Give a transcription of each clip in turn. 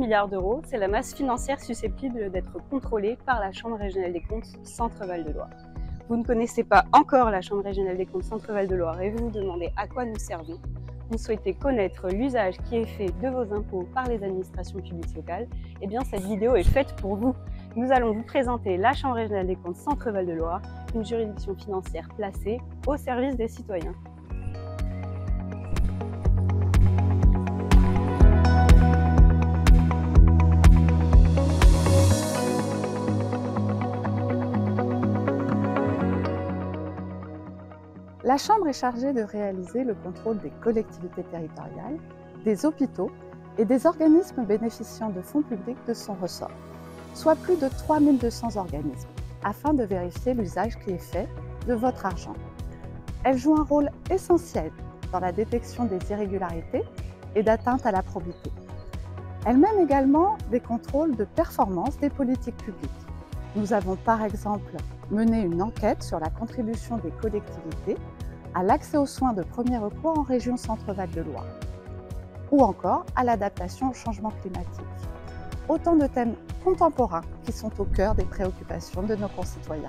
milliards d'euros, c'est la masse financière susceptible d'être contrôlée par la Chambre régionale des comptes Centre-Val de Loire. Vous ne connaissez pas encore la Chambre régionale des comptes Centre-Val de Loire et vous vous demandez à quoi nous servons. Vous souhaitez connaître l'usage qui est fait de vos impôts par les administrations publiques locales, eh bien cette vidéo est faite pour vous. Nous allons vous présenter la Chambre régionale des comptes Centre-Val de Loire, une juridiction financière placée au service des citoyens. La Chambre est chargée de réaliser le contrôle des collectivités territoriales, des hôpitaux et des organismes bénéficiant de fonds publics de son ressort, soit plus de 3200 organismes, afin de vérifier l'usage qui est fait de votre argent. Elle joue un rôle essentiel dans la détection des irrégularités et d'atteinte à la probité. Elle mène également des contrôles de performance des politiques publiques. Nous avons par exemple mené une enquête sur la contribution des collectivités à l'accès aux soins de premier recours en région Centre-Val de Loire, ou encore à l'adaptation au changement climatique. Autant de thèmes contemporains qui sont au cœur des préoccupations de nos concitoyens.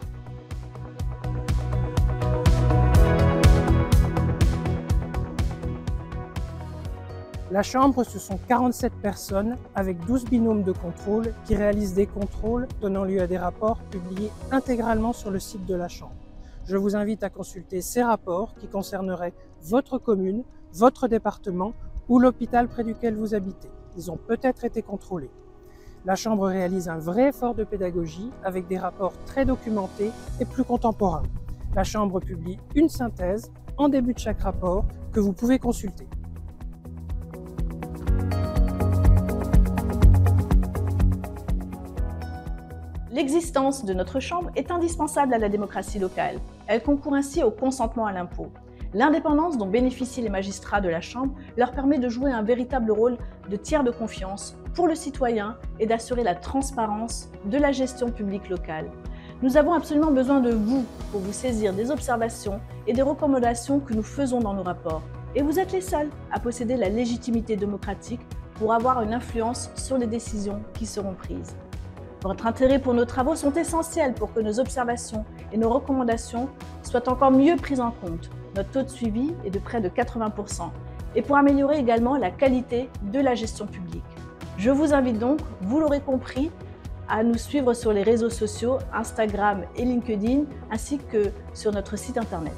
La Chambre, ce sont 47 personnes avec 12 binômes de contrôle qui réalisent des contrôles donnant lieu à des rapports publiés intégralement sur le site de la Chambre. Je vous invite à consulter ces rapports qui concerneraient votre commune, votre département ou l'hôpital près duquel vous habitez. Ils ont peut-être été contrôlés. La Chambre réalise un vrai effort de pédagogie avec des rapports très documentés et plus contemporains. La Chambre publie une synthèse en début de chaque rapport que vous pouvez consulter. L'existence de notre Chambre est indispensable à la démocratie locale. Elle concourt ainsi au consentement à l'impôt. L'indépendance dont bénéficient les magistrats de la Chambre leur permet de jouer un véritable rôle de tiers de confiance pour le citoyen et d'assurer la transparence de la gestion publique locale. Nous avons absolument besoin de vous pour vous saisir des observations et des recommandations que nous faisons dans nos rapports. Et vous êtes les seuls à posséder la légitimité démocratique pour avoir une influence sur les décisions qui seront prises. Votre intérêt pour nos travaux sont essentiels pour que nos observations et nos recommandations soient encore mieux prises en compte. Notre taux de suivi est de près de 80% et pour améliorer également la qualité de la gestion publique. Je vous invite donc, vous l'aurez compris, à nous suivre sur les réseaux sociaux, Instagram et LinkedIn, ainsi que sur notre site internet.